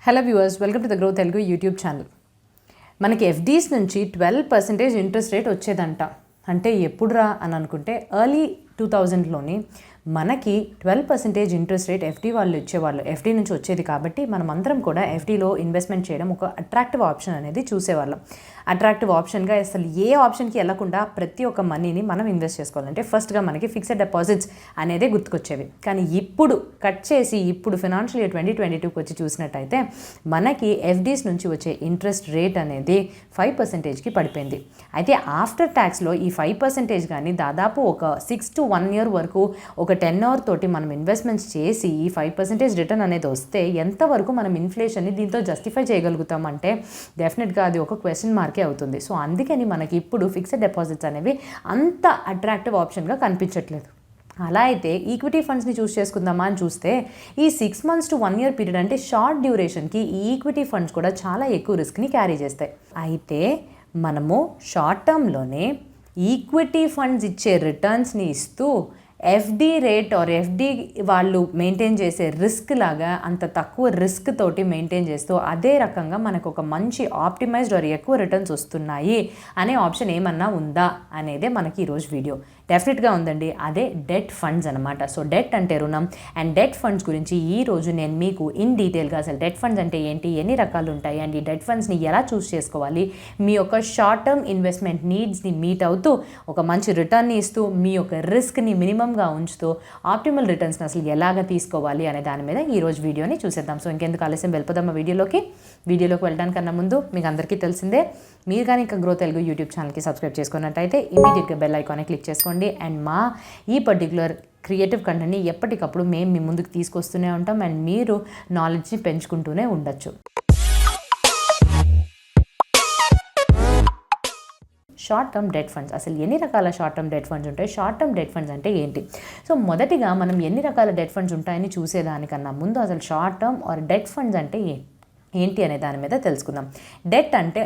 Hello viewers, welcome to the grow Telugu YouTube channel. మనకి FDs నుంచి 12% interest rate వచ్చేదంట. అంటే ఎప్పుడురా అని అనుకుంటే ఎర్లీ 2000లోని మనకి 12% ఇంట్రెస్ట్ రేట్ ఎఫ్డీ వాళ్ళు ఇచ్చేవాళ్ళు. ఎఫ్డీ నుంచి వచ్చేది కాబట్టి మనం అందరం కూడా ఎఫ్డీలో ఇన్వెస్ట్మెంట్ చేయడం ఒక అట్రాక్టివ్ ఆప్షన్ అనేది చూసేవాళ్ళం. అట్రాక్టివ్ ఆప్షన్గా అసలు ఏ ఆప్షన్కి వెళ్లకుండా ప్రతి ఒక్క మనీని మనం ఇన్వెస్ట్ చేసుకోవాలంటే ఫస్ట్గా మనకి ఫిక్స్డ్ డిపాజిట్స్ అనేదే గుర్తుకొచ్చేవి. కానీ ఇప్పుడు కట్ చేసి ఇప్పుడు ఫినాన్షియల్ ఇయర్ 2022కి వచ్చి చూసినట్టయితే మనకి ఎఫ్డీస్ నుంచి వచ్చే ఇంట్రెస్ట్ రేట్ అనేది 5%కి పడిపోయింది. అయితే ఆఫ్టర్ ట్యాక్స్లో ఈ 5% కానీ దాదాపు ఒక 6 to 1 year వరకు ఒక 10 year తోటి మనం ఇన్వెస్ట్మెంట్స్ చేసి ఈ 5% రిటర్న్ అనేది వస్తే ఎంతవరకు మనం ఇన్ఫ్లేషన్ని దీంతో జస్టిఫై చేయగలుగుతామంటే డెఫినెట్గా అది ఒక క్వశ్చన్ మార్కే అవుతుంది. సో అందుకని మనకి ఇప్పుడు ఫిక్స్డ్ డిపాజిట్స్ అనేవి అంత అట్రాక్టివ్ ఆప్షన్గా కనిపించట్లేదు. అలా అయితే ఈక్విటీ ఫండ్స్ని చూస్ చేసుకుందామా అని చూస్తే ఈ 6 months to 1 year పీరియడ్ అంటే షార్ట్ డ్యూరేషన్కి ఈ ఈక్విటీ ఫండ్స్ కూడా చాలా ఎక్కువ రిస్క్ని క్యారీ చేస్తాయి. అయితే మనము షార్ట్ టర్మ్లోనే ఈక్విటీ ఫండ్స్ ఇచ్చే రిటర్న్స్ని ఇస్తూ ఎఫ్డీ రేట్ ఆర్ ఎఫ్డీ వాళ్ళు మెయింటైన్ చేసే రిస్క్ లాగా అంత తక్కువ రిస్క్ తోటి మెయింటైన్ చేస్తూ అదే రకంగా మనకు ఒక మంచి ఆప్టిమైజ్డ్ ఆర్ ఎక్కువ రిటర్న్స్ వస్తున్నాయి అనే ఆప్షన్ ఏమన్నా ఉందా అనేదే మనకి ఈరోజు వీడియో. డెఫినెట్గా ఉందండి, అదే డెట్ ఫండ్స్ అనమాట. సో డెట్ అంటే రుణం అండ్ డెట్ ఫండ్స్ గురించి ఈరోజు నేను మీకు ఇన్ డీటెయిల్గా అసలు డెట్ ఫండ్స్ అంటే ఏంటి, ఎన్ని రకాలు ఉంటాయి అండ్ ఈ డెట్ ఫండ్స్ని ఎలా చూస్ చేసుకోవాలి, మీ యొక్క షార్ట్ టర్మ్ ఇన్వెస్ట్మెంట్ నీడ్స్ని మీట్ అవుతూ ఒక మంచి రిటర్న్ని ఇస్తూ మీ యొక్క రిస్క్ని మినిమంగా ఉంచుతూ ఆప్టిమల్ రిటర్న్స్ని అసలు ఎలాగ తీసుకోవాలి అనే దాని మీద ఈరోజు వీడియోని చూసేద్దాం. సో ఇంకెందుకు ఆలస్యం వెళ్ళిపోదాం ఆ వీడియోలోకి వెళ్ళడానికన్నా ముందు మీకు అందరికీ తెలిసిందే, మీరు కానీ ఇంకా గ్రో తెలుగు యూట్యూబ్ ఛానల్కి సబ్స్క్రైబ్ చేసుకున్నట్టయితే ఇమీడియట్గా బెల్ ఐకాన్ని క్లిక్ చేసుకోండి. అండ్ మా ఈ పర్టికులర్ క్రియేటివ్ కంటెంట్ని ఎప్పటికప్పుడు మేము మీ ముందుకు తీసుకొస్తూనే ఉంటాం అండ్ మీరు నాలెడ్జ్ని పెంచుకుంటూనే ఉండొచ్చు. షార్ట్ టర్మ్ డెట్ ఫండ్స్, అసలు ఎన్ని రకాల షార్ట్ టర్మ్ డెట్ ఫండ్స్ ఉంటాయి, షార్ట్ టర్మ్ డెట్ ఫండ్స్ అంటే ఏంటి? సో మొదటిగా మనం ఎన్ని రకాల డెట్ ఫండ్స్ ఉంటాయని చూసేదానికన్నా ముందు అసలు short term are debt funds అంటే ఏంటి అనే దాని మీద తెలుసుకుందాం. డెట్ అంటే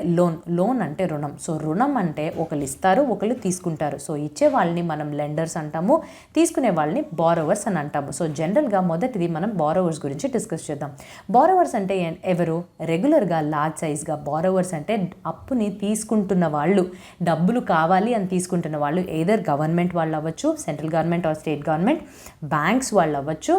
లోన్ అంటే రుణం. సో రుణం అంటే ఒకళ్ళు ఇస్తారు, ఒకళ్ళు తీసుకుంటారు. సో ఇచ్చే వాళ్ళని మనం లెండర్స్ అంటాము, తీసుకునే వాళ్ళని బారోవర్స్ అని అంటాము. సో జనరల్గా మొదటిది మనం బారోవర్స్ గురించి డిస్కస్ చేద్దాం. బారోవర్స్ అంటే ఎవరు? రెగ్యులర్గా లార్జ్ సైజ్గా బారోవర్స్ అంటే అప్పుని తీసుకుంటున్న వాళ్ళు, డబ్బులు కావాలి అని తీసుకుంటున్న వాళ్ళు ఎయిదర్ గవర్నమెంట్ వాళ్ళు అవ్వచ్చు, central government or state government, banks వాళ్ళు అవ్వచ్చు,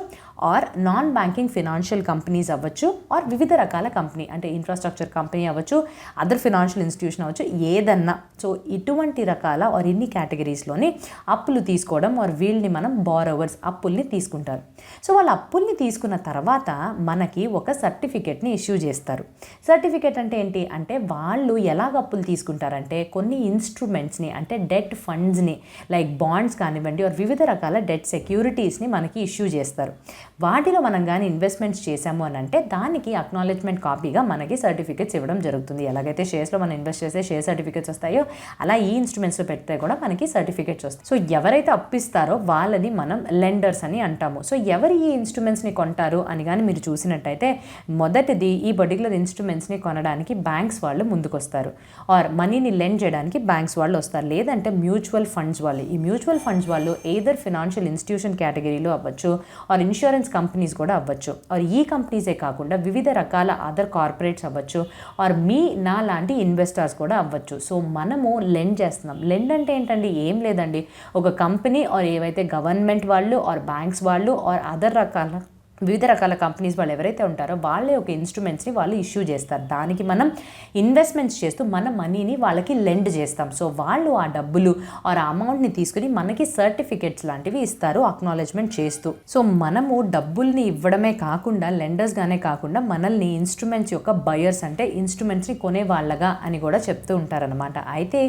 or non banking financial companies అవ్వచ్చు, ఆర్ వివిధ రకాల కంపెనీ అంటే ఇన్ఫ్రాస్ట్రక్చర్ కంపెనీ అవ్వచ్చు, అదర్ ఫినాన్షియల్ ఇన్స్టిట్యూషన్ అవ్వచ్చు, ఏదన్నా. సో ఇటువంటి రకాల ఆర్ ఇన్ని కేటగిరీస్లోని అప్పులు తీసుకోవడం ఆర్ వీళ్ళని మనం బారోవర్స్ అప్పుల్ని తీసుకుంటారు. సో వాళ్ళ అప్పుల్ని తీసుకున్న తర్వాత మనకి ఒక సర్టిఫికేట్ని ఇష్యూ చేస్తారు. సర్టిఫికేట్ అంటే ఏంటి అంటే వాళ్ళు ఎలాగ అప్పులు తీసుకుంటారంటే కొన్ని ఇన్స్ట్రుమెంట్స్ని అంటే డెట్ ఫండ్స్ని లైక్ బాండ్స్ కానివ్వండి ఆర్ వివిధ రకాల డెట్ సెక్యూరిటీస్ని మనకి ఇష్యూ చేస్తారు. వాటిలో మనం కానీ ఇన్వెస్ట్మెంట్స్ చేసాము అని అంటే దానికి అక్నాలెడ్జ్మెంట్ కాపీగా మనకి సర్టిఫికేట్స్ ఇవ్వడం జరుగుతుంది. ఎలాగైతే షేర్స్లో మనం ఇన్వెస్ట్ చేస్తే షేర్ సర్టిఫికేట్స్ వస్తాయో అలా ఈ ఇన్స్ట్రుమెంట్స్లో పెడితే కూడా మనకి సర్టిఫికేట్స్ వస్తాయి. సో ఎవరైతే అప్పిస్తారో వాళ్ళని మనం లెండర్స్ అని అంటాము. సో ఎవరు ఈ ఇన్స్ట్రుమెంట్స్ని కొంటారు అని కానీ మీరు చూసినట్టయితే మొదటిది ఈ పర్టికులర్ ఇన్స్ట్రుమెంట్స్ని కొనడానికి బ్యాంక్స్ వాళ్ళు ముందుకొస్తారు ఆర్ మనీని లెండ్ చేయడానికి బ్యాంక్స్ వాళ్ళు వస్తారు, లేదంటే మ్యూచువల్ ఫండ్స్ వాళ్ళు. ఈ మ్యూచువల్ ఫండ్స్ వాళ్ళు ఎయిదర్ ఫినాన్షియల్ ఇన్స్టిట్యూషన్ కేటగిరీలో అవ్వచ్చు ఆర్ ఇన్సూరెన్స్ కంపెనీస్ కూడా అవ్వచ్చు, ఆర్ ఈ కంపెనీసే కాకుండా వివిధ రకాల అదర్ కార్పొరేట్స్ అవ్వచ్చు, ఆర్ నా లాంటి ఇన్వెస్టర్స్ కూడా అవ్వచ్చు. సో మనము లెండ్ చేస్తున్నాం. లెండ్ అంటే ఏంటండి? ఏం లేదండి, ఒక కంపెనీ ఆర్ ఏవైతే గవర్నమెంట్ వాళ్ళు ఆర్ బ్యాంక్స్ వాళ్ళు ఆర్ అదర్ రకాల వివిధ రకాల కంపెనీస్ వాళ్ళు ఎవరైతే ఉంటారో వాళ్ళే ఒక ఇన్స్ట్రుమెంట్స్ని వాళ్ళు ఇష్యూ చేస్తారు. దానికి మనం ఇన్వెస్ట్మెంట్స్ చేస్తూ మన మనీని వాళ్ళకి లెండ్ చేస్తాం. సో వాళ్ళు ఆ డబ్బులు ఆర్ ఆ అమౌంట్ని తీసుకుని మనకి సర్టిఫికేట్స్ లాంటివి ఇస్తారు అక్నాలెడ్జ్మెంట్ చేస్తూ. సో మనము డబ్బుల్ని ఇవ్వడమే కాకుండా లెండర్స్గానే కాకుండా మనల్ని ఇన్స్ట్రుమెంట్స్ యొక్క బయర్స్ అంటే ఇన్స్ట్రుమెంట్స్ని కొనే వాళ్ళగా అని కూడా చెప్తూ ఉంటారనమాట. అయితే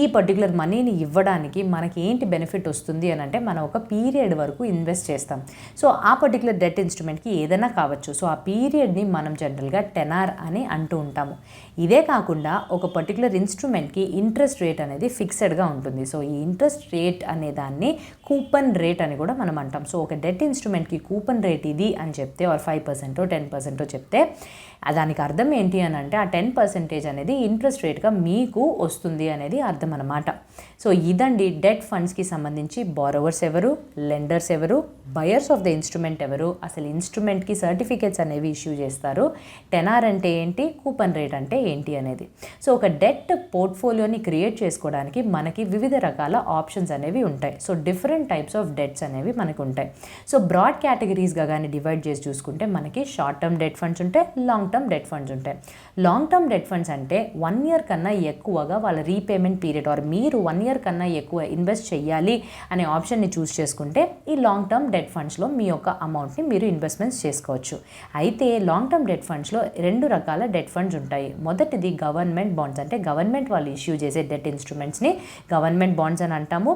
ఈ పర్టికులర్ మనీని ఇవ్వడానికి మనకి ఏంటి బెనిఫిట్ వస్తుంది అని అంటే మనం ఒక పీరియడ్ వరకు ఇన్వెస్ట్ చేస్తాం. సో ఆ పర్టికులర్ డెట్ ఇన్స్ట్రుమెంట్కి ఏదైనా కావచ్చు. సో ఆ పీరియడ్ని మనం జనరల్గా టెనార్ అని అంటూ ఉంటాము. ఇదే కాకుండా ఒక పర్టికులర్ ఇన్స్ట్రుమెంట్కి ఇంట్రెస్ట్ రేట్ అనేది ఫిక్స్డ్గా ఉంటుంది. సో ఈ ఇంట్రెస్ట్ రేట్ అనే దాన్ని కూపన్ రేట్ అని కూడా మనం అంటాం. సో ఒక డెట్ ఇన్స్ట్రుమెంట్కి కూపన్ రేట్ ఇది అని చెప్తే ఆర్ 5% 10% చెప్తే దానికి అర్థం ఏంటి అని అంటే ఆ 10% అనేది ఇంట్రెస్ట్ రేట్గా మీకు వస్తుంది అనేది అర్థం అన్నమాట. సో ఇదండి డెట్ ఫండ్స్కి సంబంధించి బారోవర్స్ ఎవరు, లెండర్స్ ఎవరు, బయర్స్ ఆఫ్ ద ఇన్స్ట్రుమెంట్ ఎవరు, అసలు ఇన్స్ట్రుమెంట్కి సర్టిఫికేట్స్ అనేవి ఇష్యూ చేస్తారు, టెనార్ అంటే ఏంటి, కూపన్ రేట్ అంటే ఏంటి అనేది. సో ఒక డెట్ పోర్ట్ఫోలియోని క్రియేట్ చేసుకోవడానికి మనకి వివిధ రకాల ఆప్షన్స్ అనేవి ఉంటాయి. So different types of debts అనేవి మనకు ఉంటాయి. సో బ్రాడ్ కేటగిరీస్గా కానీ డివైడ్ చేసి చూసుకుంటే మనకి షార్ట్ టర్మ్ డెట్ ఫండ్స్ ఉంటాయి, లాంగ్ టర్మ్ డెట్ ఫండ్స్ ఉంటాయి. లాంగ్ టర్మ్ డెట్ ఫండ్స్ అంటే 1 year కన్నా ఎక్కువగా వాళ్ళ రీపేమెంట్ పీరియడ్ ఆర్ మీరు 1 year కన్నా ఎక్కువ ఇన్వెస్ట్ చేయాలి అనే ఆప్షన్ని చూస్ చేసుకుంటే ఈ లాంగ్ టర్మ్ డెట్ ఫండ్స్లో మీ యొక్క అమౌంట్ని మీరు ఇన్వెస్ట్మెంట్స్ చేసుకోవచ్చు. అయితే లాంగ్ టర్మ్ డెట్ ఫండ్స్లో 2 రకాల డెట్ ఫండ్స్ ఉంటాయి. మొదటిది గవర్నమెంట్ బాండ్స్, అంటే గవర్నమెంట్ వాళ్ళు ఇష్యూ చేసే డెట్ ఇన్స్ట్రుమెంట్స్ని గవర్నమెంట్ బాండ్స్ అని అంటాము.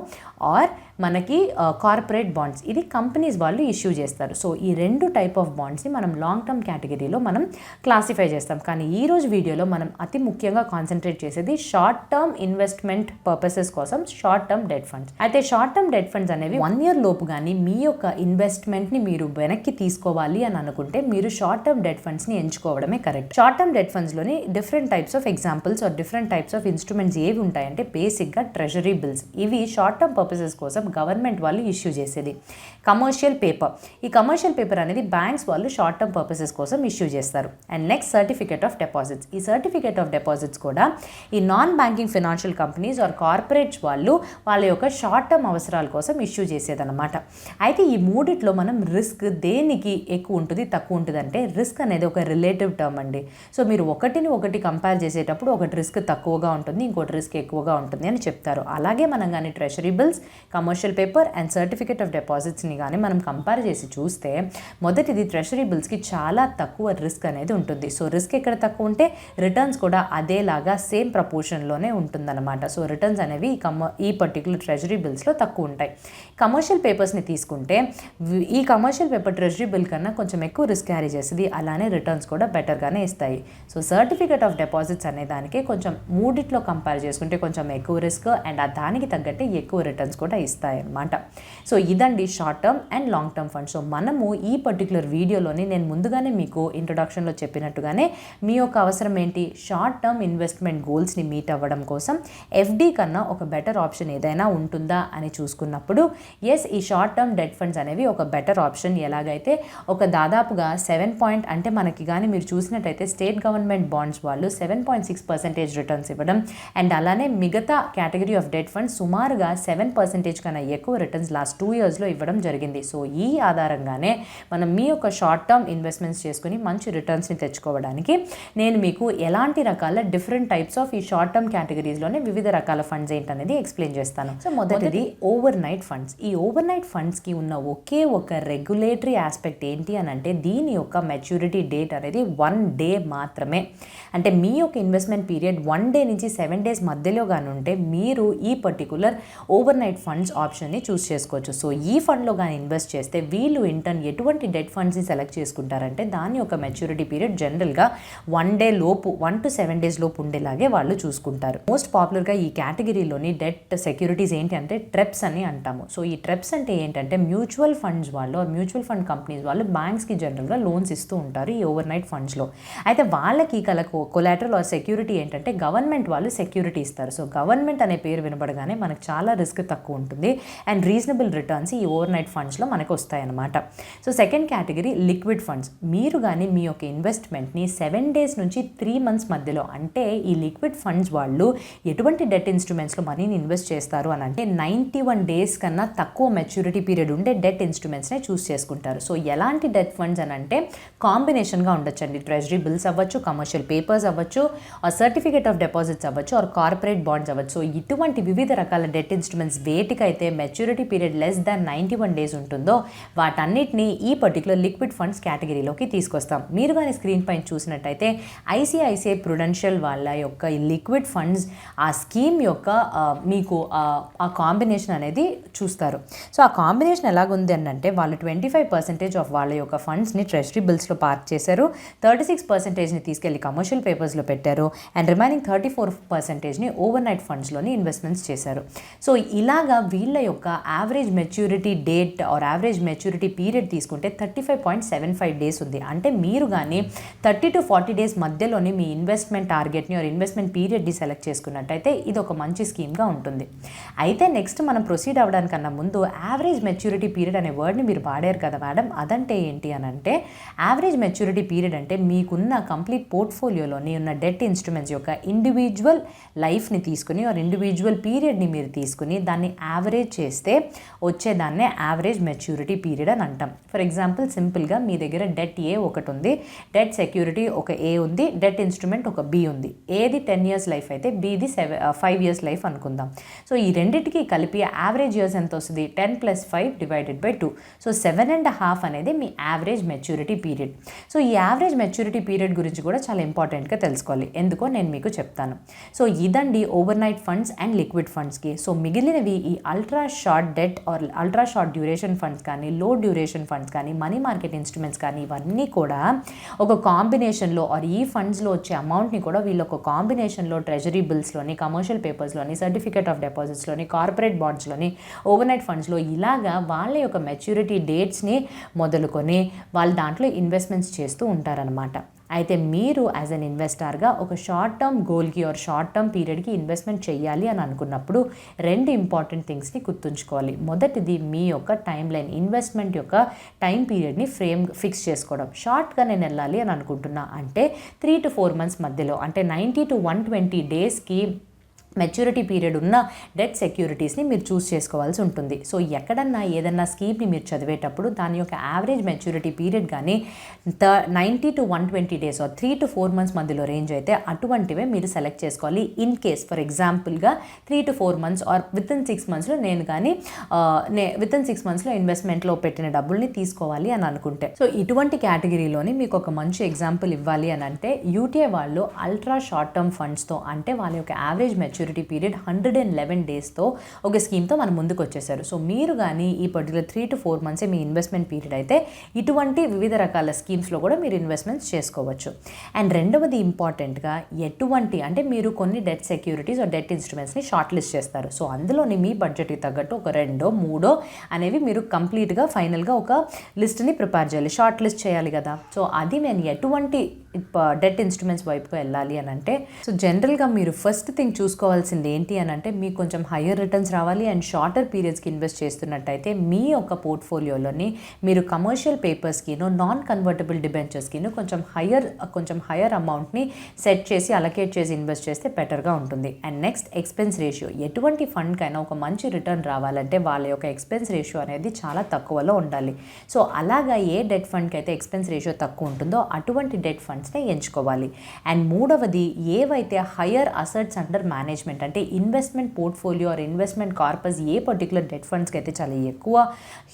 ఆర్ మనకి కార్పొరేట్ బాండ్స్, ఇది కంపెనీస్ వాళ్ళు ఇష్యూ చేస్తారు. సో ఈ 2 టైప్ ఆఫ్ బాండ్స్ని మనం లాంగ్ టర్మ్ కేటగిరీలో మనం క్లాసిఫై చేస్తాం. కానీ ఈరోజు వీడియోలో మనం అతి ముఖ్యంగా కాన్సన్ట్రేట్ చేసేది షార్ట్ టర్మ్ ఇన్వెస్ట్మెంట్ పర్పసెస్ కోసం షార్ట్ టర్మ్ డెట్ ఫండ్స్. అయితే షార్ట్ టర్మ్ డెట్ ఫండ్స్ అనేవి 1 year లోపు కానీ మీ యొక్క ఇన్వెస్ట్మెంట్ని మీరు వెనక్కి తీసుకోవాలి అని అనుకుంటే మీరు షార్ట్ టర్మ్ డెట్ ఫండ్స్ని ఎంచుకోవడమే కరెక్ట్. షార్ట్ టర్మ్ డెట్ ఫండ్స్లోని different types of examples or different types of instruments ఏవి ఉంటాయంటే బేసిక్గా ట్రెజరీ బిల్స్, ఇవి షార్ట్ టర్మ్ పర్పసెస్ కోసం గవర్నమెంట్ వాళ్ళు ఇష్యూ చేసేది. కమర్షియల్ పేపర్, ఈ కమర్షియల్ పేపర్ అనేది బ్యాంక్స్ వాళ్ళు షార్ట్ టర్మ్ పర్పసెస్ కోసం ఇష్యూ చేస్తారు. And next certificate of deposits, ఈ సర్టిఫికేట్ ఆఫ్ డిపాజిట్స్ కూడా ఈ non banking financial companies or corporates వాళ్ళు వాళ్ళ యొక్క షార్ట్ టర్మ్ అవసరాల కోసం ఇష్యూ చేసేదన్నమాట. అయితే ఈ మూడిట్లో మనం రిస్క్ దేనికి ఎక్కువ ఉంటుంది తక్కువ ఉంటుంది అంటే రిస్క్ అనేది ఒక రిలేటివ్ టర్మ్ అండి. సో మీరు ఒకటిని ఒకటి కంపేర్ చేసేటప్పుడు ఒకటి రిస్క్ తక్కువగా ఉంటుంది, ఇంకోటి రిస్క్ ఎక్కువగా ఉంటుంది అని చెప్తారు. అలాగే మనం కానీ treasury bills, commercial paper and certificate of డిపాజిట్స్ని కానీ మనం కంపేర్ చేసి చూస్తే మొదటిది ట్రెజరీ బిల్స్కి చాలా తక్కువ రిస్క్ అనేది ఉంటుంది. సో రిస్క్ ఎక్కడ తక్కువ ఉంటే రిటర్న్స్ కూడా అదేలాగా సేమ్ ప్రపోర్షన్లోనే ఉంటుందన్నమాట. సో రిటర్న్స్ అనేవి ఈ పర్టికులర్ ట్రెజరీ బిల్స్లో తక్కువ ఉంటాయి. కమర్షియల్ పేపర్స్ని తీసుకుంటే ఈ కమర్షియల్ పేపర్ ట్రెజరీ బిల్ కన్నా కొంచెం ఎక్కువ రిస్క్ క్యారీ చేస్తుంది, అలానే రిటర్న్స్ కూడా బెటర్గానే ఇస్తాయి. సో సర్టిఫికేట్ ఆఫ్ డిపాజిట్స్ అనే దానికి కొంచెం మూడిట్లో కంపేర్ చేసుకుంటే కొంచెం ఎక్కువ రిస్క్ అండ్ దానికి తగ్గట్టే ఎక్కువ రిటర్న్స్ కూడా ఇస్తాయి అన్నమాట. సో ఇదండి short term and long term funds. So మనము ఈ పర్టికులర్ వీడియోలోని నేను ముందుగానే మీకు ఇంట్రొడక్షన్లో చెప్పినట్టుగానే మీ యొక్క అవసరం ఏంటి, షార్ట్ టర్మ్ ఇన్వెస్ట్మెంట్ గోల్స్ని మీట్ అవ్వడం కోసం ఎఫ్డి కన్నా ఒక బెటర్ ఆప్షన్ ఏదైనా ఉంటుందా అని చూసుకున్నప్పుడు ఎస్, ఈ షార్ట్ టర్మ్ డెట్ ఫండ్స్ అనేవి ఒక బెటర్ ఆప్షన్. ఎలాగైతే ఒక దాదాపుగా 7 అంటే మనకి కానీ మీరు చూసినట్టయితే స్టేట్ గవర్నమెంట్ బాండ్స్ వాళ్ళు 7.6% రిటర్న్స్ ఇవ్వడం అండ్ అలానే మిగతా కేటగిరీ ఆఫ్ డెట్ ఫండ్స్ సుమారుగా 7% కన్నా ఎక్కువ రిటర్న్స్ లాస్ట్ 2 yearsలో ఇవ్వడం జరిగింది. సో ఈ ఆధారంగానే మనం మీ యొక్క షార్ట్ టర్మ్ ఇన్వెస్ట్మెంట్స్ చేసుకుని మంచి రిటర్న్స్ని తెచ్చుకోవడానికి నేను మీకు ఎలాంటి రకాల డిఫరెంట్ టైప్స్ ఆఫ్ ఈ షార్ట్ టర్మ్ కేటగిరీస్లోనే వివిధ రకాల ఫండ్స్ ఏంటనేది ఎక్స్ప్లెయిన్ చేస్తాను. సో మొదటిది ఓవర్ నైట్ ఫండ్స్. ఈ ఓవర్ నైట్ ఫండ్స్కి ఉన్న ఒకే ఒక రెగ్యులేటరీ ఆస్పెక్ట్ ఏంటి అని అంటే దీని యొక్క మెచ్యూరిటీ డేట్ అనేది 1 day మాత్రమే. అంటే మీ యొక్క ఇన్వెస్ట్మెంట్ పీరియడ్ 1 day నుంచి 7 days మధ్యలో కానీ ఉంటే మీరు ఈ పర్టికులర్ ఓవర్ నైట్ ఫండ్స్ ఆప్షన్ని చూస్ చేసుకోవచ్చు. సో ఈ ఫండ్లో కానీ ఇన్వెస్ట్ చేస్తే వీళ్ళు ఇంటర్న్ ఎటువంటి డెట్ ఫండ్స్ని సెలెక్ట్ చేసుకుంటారంటే దాని యొక్క మెచ్యూరిటీ పీరియడ్ జనరల్గా 1 day లోపు 1 to 7 days లోపు ఉండేలాగే వాళ్ళు చూసుకుంటారు. మోస్ట్ పాపులర్గా ఈ కేటగిరీలోని డెట్ సెక్యూరిటీస్ ఏంటి అంటే ట్రెప్స్ అని అంటాము. సో ఈ ట్రెప్స్ అంటే ఏంటంటే మ్యూచువల్ ఫండ్స్ వాళ్ళు మ్యూచువల్ ఫండ్ కంపెనీస్ వాళ్ళు బ్యాంక్స్కి జనరల్గా లోన్స్ ఇస్తూ ఉంటారు ఈ ఓవర్ నైట్ ఫండ్స్లో. అయితే వాళ్ళకి కొలాటరల్ ఆర్ సెక్యూరిటీ ఏంటంటే గవర్నమెంట్ వాళ్ళు సెక్యూరిటీ ఇస్తారు. సో గవర్నమెంట్ అనే పేరు వినబడగానే మనకు చాలా రిస్క్ తక్కువ ఉంటుంది అండ్ రీజనబుల్ రిటర్న్స్ ఈ ఓవర్ నైట్ ఫండ్స్లో మనకు వస్తాయన్నమాట. So second category liquid funds. మీరు కానీ మీ యొక్క ఇన్వెస్ట్మెంట్ని 7 days నుంచి 3 months మధ్యలో, అంటే ఈ లిక్విడ్ ఫండ్స్ వాళ్ళు ఎటువంటి డెట్ ఇన్స్ట్రుమెంట్స్లో మనీని ఇన్వెస్ట్ చేస్తారు అని అంటే 91 days కన్నా తక్కువ మెచ్యూరిటీ పీరియడ్ ఉండే డెట్ ఇన్స్ట్రుమెంట్స్నే చూస్ చేసుకుంటారు. సో ఎలాంటి డెట్ ఫండ్స్ అని అంటే కాంబినేషన్గా ఉండొచ్చండి. ట్రెజరీ బిల్స్ అవ్వచ్చు, కమర్షియల్ పేపర్స్ అవ్వచ్చు, సర్టిఫికేట్ ఆఫ్ డిపాజిట్స్ అవ్వచ్చు, ఆర్ కార్పొరేట్ బాండ్స్ అవ్వచ్చు. సో ఇటువంటి వివిధ రకాల డెట్ ఇన్స్ట్రుమెంట్స్ వేటికైతే maturity period less than 91 days ఉంటుందో వాటన్నిటిని ఈ పర్టికులర్ లిక్విడ్ ఫండ్స్ కేటగిరీలోకి తీసుకొస్తాం. మీరు కానీ స్క్రీన్ పైన చూసినట్టయితే ఐసిఐసిఐ ప్రుడెన్షియల్ వాళ్ళ యొక్క ఈ లిక్విడ్ ఫండ్స్ ఆ స్కీమ్ యొక్క మీకు ఆ కాంబినేషన్ అనేది చూస్తారు. సో ఆ కాంబినేషన్ ఎలాగుంది అని అంటే వాళ్ళు 25% ఆఫ్ వాళ్ళ యొక్క ఫండ్స్ని ట్రెజరీ బిల్స్లో పార్క్ చేశారు, 36%ని తీసుకెళ్లి కమర్షియల్ పేపర్స్లో పెట్టారు అండ్ రిమైనింగ్ 34%ని ఓవర్ నైట్ ఫండ్స్లోని ఇన్వెస్ట్మెంట్స్ చేశారు. సో ఇలాగా వీళ్ళ వీళ్ళ యొక్క average maturity date or average maturity period తీసుకుంటే 35.75 డేస్ ఉంది. అంటే మీరు కానీ 30 to 40 డేస్ మధ్యలోని మీ ఇన్వెస్ట్మెంట్ టార్గెట్ని ఆర్ ఇన్వెస్ట్మెంట్ పీరియడ్ని సెలెక్ట్ చేసుకున్నట్టయితే ఇది ఒక మంచి స్కీమ్గా ఉంటుంది. అయితే నెక్స్ట్ మనం ప్రొసీడ్ అవ్వడానికన్నా ముందు యావరేజ్ మెచ్యూరిటీ పీరియడ్ అనే వర్డ్ని మీరు వాడారు కదా మేడం, అదంటే ఏంటి అని అంటే యావరేజ్ మెచ్యూరిటీ పీరియడ్ అంటే మీకున్న కంప్లీట్ పోర్ట్ఫోలియోలోని ఉన్న డెట్ ఇన్స్ట్రుమెంట్స్ యొక్క ఇండివిజువల్ లైఫ్ని తీసుకుని ఆర్ ఇండివిజువల్ పీరియడ్ని మీరు తీసుకుని దాన్ని యావరేజ్ చేస్తే వచ్చేదాన్నే యావరేజ్ మెచ్యూరిటీ పీరియడ్ అని అంటాం. ఫర్ ఎగ్జాంపుల్ సింపుల్గా మీ దగ్గర డెట్ ఏ ఒకటి ఉంది, డెట్ సెక్యూరిటీ ఒక ఏ ఉంది, డెట్ ఇన్స్ట్రుమెంట్ ఒక బి ఉంది. ఏది 10 years లైఫ్ అయితే బిది 5 years లైఫ్ అనుకుందాం. సో ఈ రెండింటికి కలిపి యావరేజ్ ఇయర్స్ ఎంత వస్తుంది? 10 + 5 / 2. సో 7.5 అనేది మీ యావరేజ్ మెచ్యూరిటీ పీరియడ్. సో ఈ యావరేజ్ మెచ్యూరిటీ పీరియడ్ గురించి కూడా చాలా ఇంపార్టెంట్గా తెలుసుకోవాలి. ఎందుకో నేను మీకు చెప్తాను. సో ఇదండి overnight funds and liquid ఫండ్స్కి. సో మిగిలినవి ఈ ultra short debt or ultra short duration funds కానీ, లో డ్యూరేషన్ ఫండ్స్ కానీ, మనీ మార్కెట్ ఇన్స్ట్రుమెంట్స్ కానీ ఇవన్నీ కూడా ఒక కాంబినేషన్లో ఆర్ ఈ ఫండ్స్లో వచ్చే అమౌంట్ని కూడా వీళ్ళు ఒక కాంబినేషన్లో ట్రెజరీ బిల్స్లోని, కమర్షియల్ పేపర్స్లోని, సర్టిఫికేట్ ఆఫ్ డిపాజిట్స్లోని, కార్పొరేట్ బాండ్స్లోని, ఓవర్ నైట్ ఫండ్స్లో ఇలాగా వాళ్ళ యొక్క మెచ్యూరిటీ డేట్స్ని మొదలుకొని వాళ్ళు దాంట్లో ఇన్వెస్ట్మెంట్స్ చేస్తూ ఉంటారనమాట. అయితే మీరు యాజ్ అన్ ఇన్వెస్టర్గా ఒక షార్ట్ టర్మ్ గోల్కి ఆర్ షార్ట్ టర్మ్ పీరియడ్కి ఇన్వెస్ట్మెంట్ చేయాలి అని అనుకున్నప్పుడు 2 ఇంపార్టెంట్ థింగ్స్ని గుర్తుంచుకోవాలి. మొదటిది మీ యొక్క టైం లైన్, ఇన్వెస్ట్మెంట్ యొక్క టైం పీరియడ్ని ఫిక్స్ చేసుకోవడం. షార్ట్గా నేను వెళ్ళాలి అని అనుకుంటున్నా అంటే 3 to 4 months మధ్యలో, అంటే 90 to 120 డేస్కి మెచ్యూరిటీ పీరియడ్ ఉన్న డెట్ సెక్యూరిటీస్ని మీరు చూస్ చేసుకోవాల్సి ఉంటుంది. సో ఎక్కడన్నా ఏదన్నా స్కీమ్ని మీరు చదివేటప్పుడు దాని యొక్క యావరేజ్ మెచ్యూరిటీ పీరియడ్ కానీ 90 to 120 days or 3 to 4 months మధ్యలో రేంజ్ అయితే అటువంటివే మీరు సెలెక్ట్ చేసుకోవాలి. ఇన్ కేస్ ఫర్ ఎగ్జాంపుల్గా 3 to 4 months ఆర్ వితిన్ 6 monthsలో నేను కానీ వితిన్ 6 monthsలో ఇన్వెస్ట్మెంట్లో పెట్టిన డబ్బుల్ని తీసుకోవాలి అని అనుకుంటే, సో ఇటువంటి కేటగిరీలోని మీకు ఒక మంచి ఎగ్జాంపుల్ ఇవ్వాలి అని అంటే యూటీఐ వాళ్ళు అల్ట్రా షార్ట్ టర్మ్ ఫండ్స్తో, అంటే వాళ్ళ యొక్క యావరేజ్ మెచ్యూరిటీ పీరియడ్ 111 డేస్తో ఒక స్కీమ్తో మన ముందుకు వచ్చేసారు. సో మీరు కానీ ఈ particular 3 to 4 months me investment period అయితే ఇటువంటి వివిధ రకాల స్కీమ్స్లో కూడా మీరు ఇన్వెస్ట్మెంట్స్ చేసుకోవచ్చు. అండ్ రెండవది ఇంపార్టెంట్గా ఎటువంటి అంటే మీరు కొన్ని డెట్ సెక్యూరిటీస్ డెట్ ఇన్స్ట్రుమెంట్స్ని షార్ట్ లిస్ట్ చేస్తారు. సో అందులోని మీ బడ్జెట్కి తగ్గట్టు ఒక 2, 3 అనేవి మీరు కంప్లీట్గా ఫైనల్గా ఒక లిస్ట్ని ప్రిపేర్ చేయాలి, షార్ట్ లిస్ట్ చేయాలి కదా. సో అది నేను ఎటువంటి డెట్ ఇన్స్ట్రుమెంట్స్ వైపుగా వెళ్ళాలి అని అంటే, సో జనరల్గా మీరు ఫస్ట్ థింగ్ చూసుకోవాల్సింది ఏంటి అని అంటే మీకు కొంచెం హయ్యర్ రిటర్న్స్ రావాలి అండ్ షార్టర్ పీరియడ్స్కి ఇన్వెస్ట్ చేస్తున్నట్టయితే మీ యొక్క పోర్ట్ఫోలియోలోని మీరు కమర్షియల్ పేపర్స్కిను, నాన్ కన్వర్టబుల్ డిబెంచర్స్కిను కొంచెం హయ్యర్ అమౌంట్ని సెట్ చేసి అలకేట్ చేసి ఇన్వెస్ట్ చేస్తే బెటర్గా ఉంటుంది. And next expense ratio. ఎటువంటి ఫండ్కైనా ఒక మంచి రిటర్న్ రావాలంటే వాళ్ళ యొక్క ఎక్స్పెన్స్ రేషియో అనేది చాలా తక్కువలో ఉండాలి. సో అలాగా ఏ డెట్ ఫండ్కి అయితే ఎక్స్పెన్స్ రేషియో తక్కువ ఉంటుందో అటువంటి డెట్ ఫండ్స్ని ఎంచుకోవాలి. అండ్ మూడవది ఏవైతే హయ్యర్ అసెట్స్ అండర్ మేనేజ్మెంట్, అంటే investment portfolio or investment corpus a particular debt ఫండ్స్కి అయితే చాలా ఎక్కువ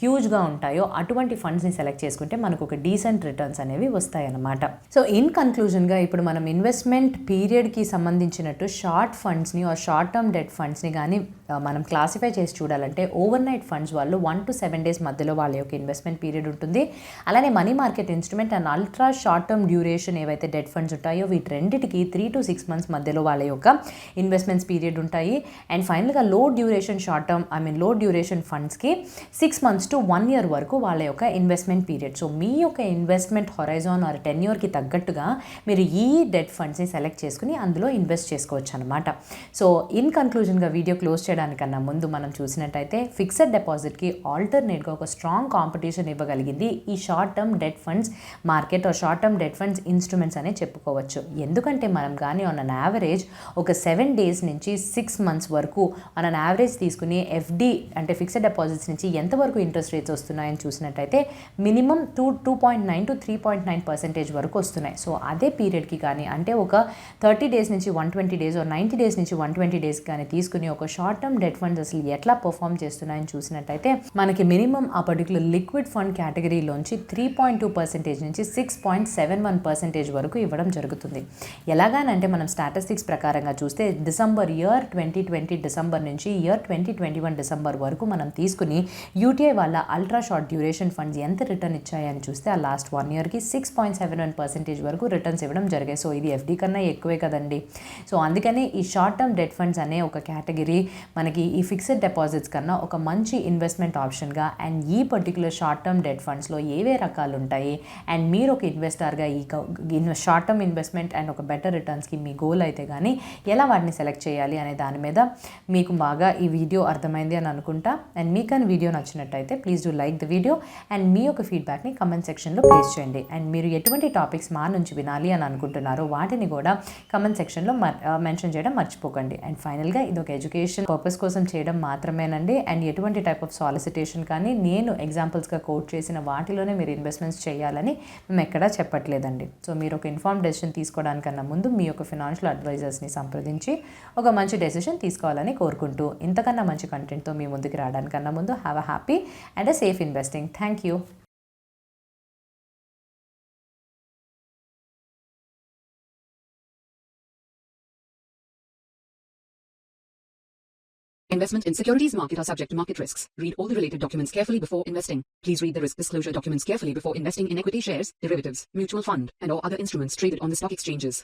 హ్యూజ్గా ఉంటాయో అటువంటి ఫండ్స్ని సెలెక్ట్ చేసుకుంటే మనకు ఒక డీసెంట్ రిటర్న్స్ అనేవి వస్తాయన్నమాట. సో ఇన్ కన్క్లూజన్గా ఇప్పుడు మనం ఇన్వెస్ట్మెంట్ పీరియడ్కి సంబంధించినట్టు షార్ట్ ఫండ్స్ని ఆర్ షార్ట్ టర్మ్ డెట్ ఫండ్స్ని కానీ మనం క్లాసిఫై చేసి చూడాలంటే ఓవర్ నైట్ ఫండ్స్ వాళ్ళు 1 to 7 days మధ్యలో వాళ్ళ యొక్క ఇన్వెస్ట్మెంట్ పీరియడ్ ఉంటుంది. అలానే money market instrument and ultra short term duration ఏవైతే డెట్ ఫండ్స్ ఉంటాయో వీటి రెండింటికి 3 to 6 months మధ్యలో వాళ్ళ యొక్క ఇన్వెస్ట్మెంట్స్ పీరియడ్ ఉంటాయి. అండ్ ఫైనల్గా లో డ్యూరేషన్ ఫండ్స్కి 6 months to 1 year వరకు వాళ్ళ యొక్క ఇన్వెస్ట్మెంట్ పీరియడ్. సో మీ యొక్క ఇన్వెస్ట్మెంట్ హొరైజాన్ ఆర్ టెన్యూర్కి తగ్గట్టుగా మీరు ఈ డెట్ ఫండ్స్ని సెలెక్ట్ చేసుకుని అందులో ఇన్వెస్ట్ చేసుకోవచ్చు అనమాట. సో ఇన్ కన్క్లూజన్గా వీడియో క్లోజ్ చేయడానికన్నా ముందు మనం చూసినట్టయితే ఫిక్స్డ్ డిపాజిట్కి ఆల్టర్నేట్గా ఒక స్ట్రాంగ్ కాంపిటీషన్ ఇవ్వగలిగింది ఈ short term debt funds market or short term debt funds instruments అనే చెప్పుకోవచ్చు. ఎందుకంటే మనం కానీ ఆన్ అన్ యావరేజ్ ఒక 7 days నుంచి 6 months వరకు ఆన్ అన్ యావరేజ్ తీసుకుని ఎఫ్డి అంటే ఫిక్స్డ్ డిపాజిట్స్ నుంచి ఎంతవరకు ఇంట్రెస్ట్ రేట్స్ వస్తున్నాయని చూసినట్టయితే మినిమం 2.9 to 3.9% వరకు వస్తున్నాయి. సో అదే పీరియడ్కి కానీ అంటే ఒక 30 days నుంచి 120 days ఆర్ 90 days నుంచి 120 days కానీ తీసుకుని ఒక షార్ట్ టర్మ్ డెట్ ఫండ్స్ అసలు ఎట్లా పర్ఫామ్ చేస్తున్నాయని చూసినట్టయితే మనకి మినిమం ఆ పర్టికులర్ లిక్విడ్ ఫండ్ కేటగిరీలోంచి 3.2% నుంచి 6.71% వరకు ఇవ్వడం జరుగుతుంది. ఎలాగానంటే మనం స్టాటిస్టిక్స్ ప్రకారంగా చూస్తే డిసెంబర్ 2020 నుంచి 2021 వరకు మనం తీసుకుని యూటీఐ వాళ్ళ అల్ట్రా షార్ట్ డ్యూరేషన్ ఫండ్స్ ఎంత రిటర్న్ ఇచ్చాయని చూస్తే ఆ లాస్ట్ 1 yearకి 6.71% వరకు రిటర్న్స్ ఇవ్వడం జరిగాయి. సో ఇది ఎఫ్డి కన్నా ఎక్కువే కదండి. సో అందుకని ఈ షార్ట్ టర్మ్ డెట్ ఫండ్స్ అనే ఒక కేటగిరీ మనకి ఈ ఫిక్స్డ్ డిపాజిట్స్ కన్నా ఒక మంచి ఇన్వెస్ట్మెంట్ ఆప్షన్గా అండ్ ఈ పర్టికులర్ షార్ట్ టర్మ్ డెట్ ఫండ్స్లో ఏవే రకాలు ఉంటాయి అండ్ మీరు ఒక ఇన్వెస్టర్గా ఈ షార్ట్ టర్మ్ ఇన్వెస్ట్మెంట్ అండ్ ఒక బెటర్ రిటర్న్స్కి మీ గోల్ అయితే కానీ ఎలా వాటిని సెలెక్ట్ చేయాలి అనే దాని మీద మీకు బాగా ఈ వీడియో అర్థమైంది అని అనుకుంటా. అండ్ మీకు కానీ వీడియో నచ్చినట్టయితే please do like the video and మీ యొక్క ఫీడ్బ్యాక్ని కమెంట్ సెక్షన్లో ప్లేస్ చేయండి. అండ్ మీరు ఎటువంటి టాపిక్స్ మా నుంచి వినాలి అని అనుకుంటున్నారో వాటిని కూడా కమెంట్ సెక్షన్లో మెన్షన్ చేయడం మర్చిపోకండి. అండ్ ఫైనల్గా ఇది ఒక ఎడ్యుకేషన్ పర్పస్ కోసం చేయడం మాత్రమేనండి. అండ్ ఎటువంటి టైప్ ఆఫ్ సాలిసిటేషన్ కానీ నేను ఎగ్జాంపుల్స్గా కోట్ చేసిన వాటిలోనే మీరు ఇన్వెస్ట్మెంట్స్ చేయాలని మేము ఎక్కడా చెప్పట్లేదండి. సో మీరు ఒక ఇన్ఫార్మ్ డెసిషన్ తీసుకోవడానికన్నా ముందు మీ యొక్క ఫినాన్షియల్ అడ్వైజర్స్ని సంప్రదించి ఒక మంచి డెసిషన్ తీసుకోవాలని కోరుకుంటూ ఇంతకన్నా మంచి కంటెంట్తో మీ ముందుకు రావడానికన్నా ముందు have a happy and a safe investing. Thank you. Investment in securities market are subject to market risks. Read all the related documents carefully before investing. Please read the risk disclosure documents carefully before investing in equity shares, derivatives, mutual fund, and or other instruments traded on the stock exchanges.